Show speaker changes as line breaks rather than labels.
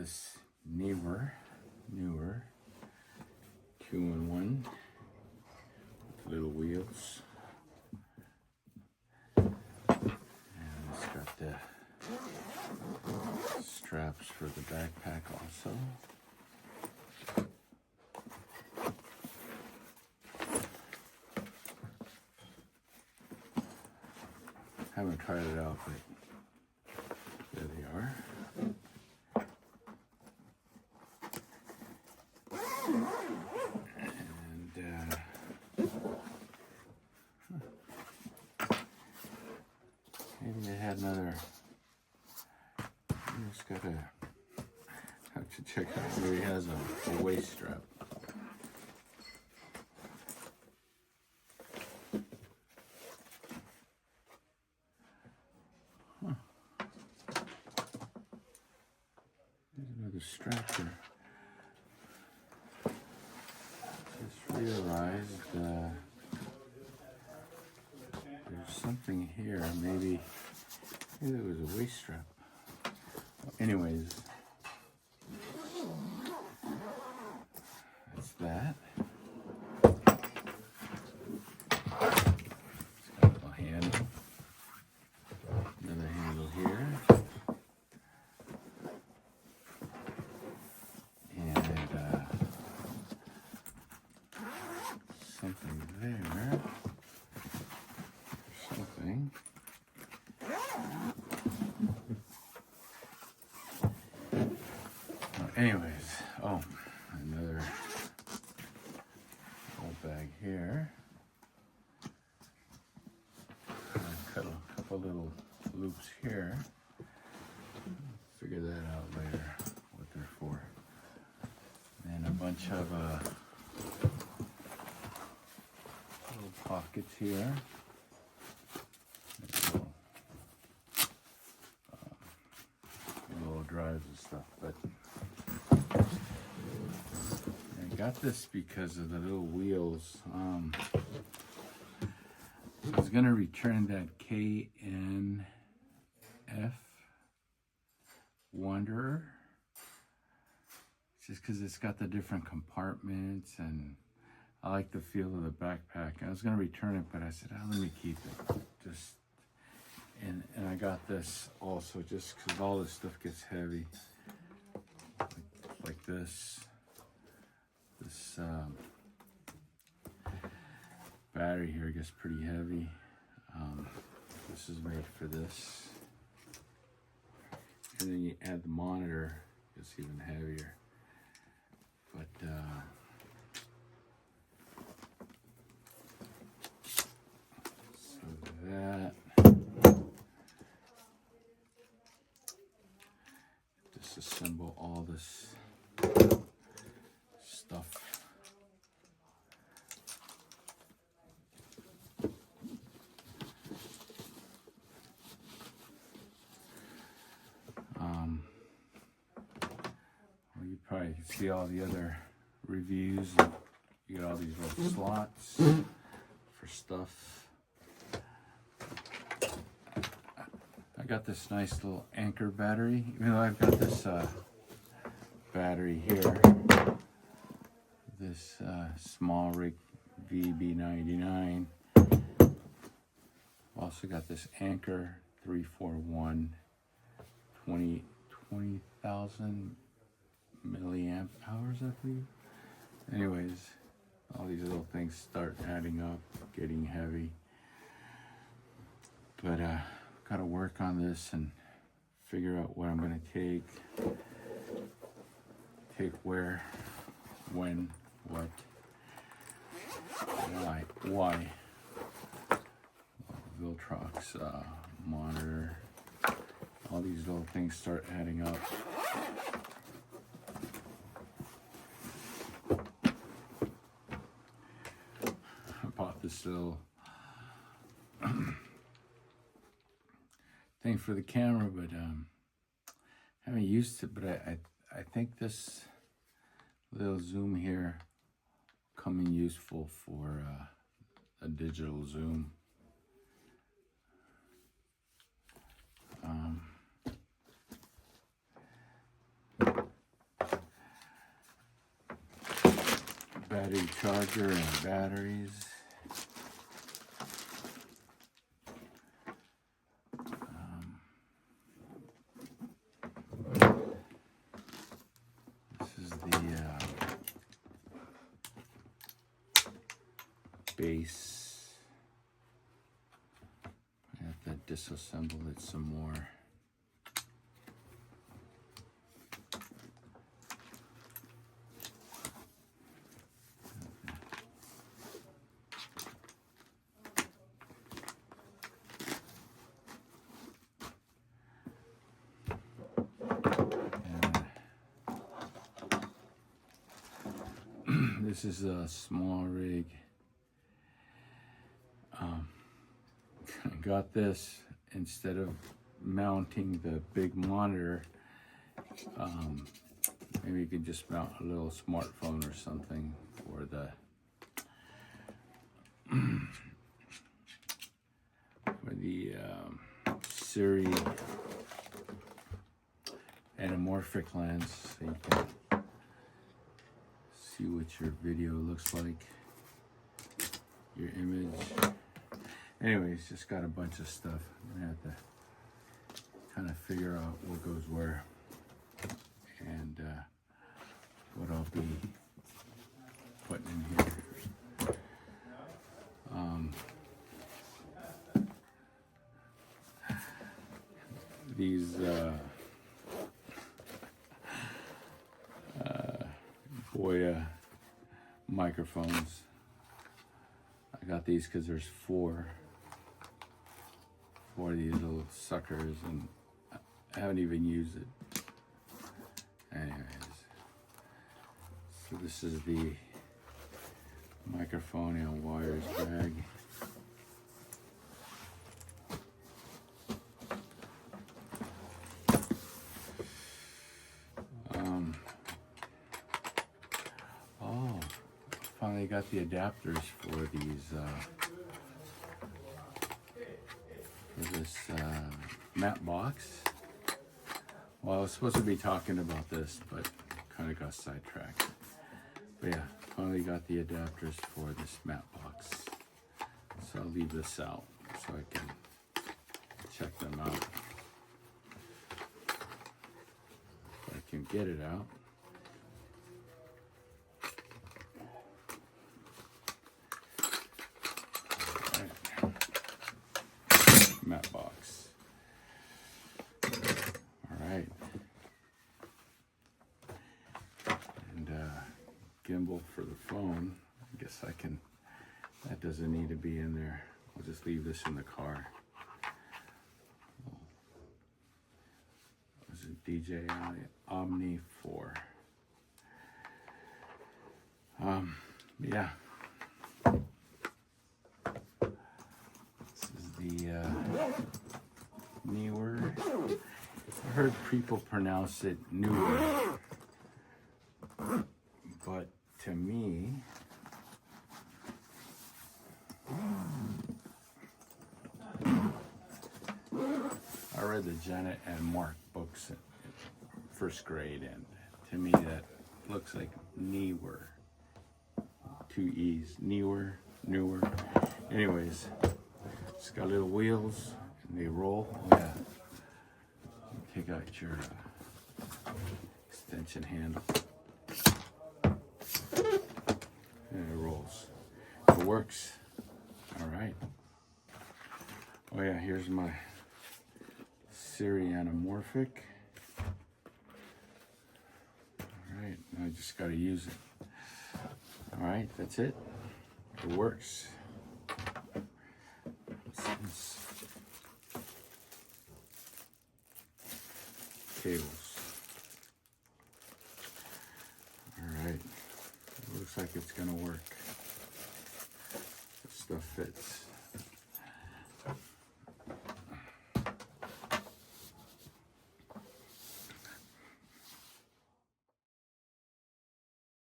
this NEEWER 2-in-1 with little wheels, and it's got the straps for the backpack also. Haven't tried it out, but there they are. And maybe they had another. You just gotta have to check out. Maybe he has a waist strap. Another strap here. Just realized there's something here. Maybe there was a waist strap. Well, anyways, that's that. It's got a little handle. Another handle here. Something there. Something. Anyways, another old bag here. I cut a couple little loops here. Figure that out later, what they're for. And a bunch of pockets here. Little drives and stuff, but I got this because of the little wheels. I was gonna return that KNF Wanderer just because it's got the different compartments and I like the feel of the backpack. I was gonna return it, but I said, let me keep it. And I got this also just because all this stuff gets heavy, like this. This battery here gets pretty heavy. This is made for this, and then you add the monitor, it's even heavier. But that disassemble all this stuff. Well, you probably can see all the other reviews. You get all these little slots for stuff. I got this nice little anchor battery, even though I've got this battery here, this small rig VB99. Also got this anchor 341 20,000 milliamp hours, I believe. Anyways, all these little things start adding up, getting heavy. But gotta work on this and figure out what I'm gonna take where, when, what, why. Viltrox monitor. All these little things start adding up. I bought this little thing for the camera, but haven't used it. But I think this little zoom here come in useful for a digital zoom. battery charger and batteries. This is the base. I have to disassemble it some more. This is a small rig. Got this instead of mounting the big monitor. Maybe you could just mount a little smartphone or something for the Siri anamorphic lens, so you can see what your video looks like, your image. Anyways, just got a bunch of stuff. I'm gonna have to kind of figure out what goes where and what I'll be putting in here. These Boya microphones. I got these because there's four of these little suckers, and I haven't even used it. Anyways, so this is the microphone and wires bag. Finally got the adapters for these for this matte box. Well, I was supposed to be talking about this, but kind of got sidetracked. But yeah, finally got the adapters for this matte box. So I'll leave this out so I can check them out. If I can get it out. Matte box. All right. And gimbal for the phone. I guess I can, that doesn't need to be in there. I'll just leave this in the car. This is DJI Omni 4. Yeah. The NEEWER. I heard people pronounce it NEEWER, but to me, I read the Janet and Mark books in first grade, and to me that looks like NEEWER. 2 E's. NEEWER, newer. Anyways. It's got little wheels and they roll. Oh yeah. Take out your extension handle. And it rolls. It works. Alright. Oh yeah, here's my Siri anamorphic. Alright, now I just gotta use it. Alright, that's it. It works. Cables. Alright. Looks like it's gonna work. This stuff fits.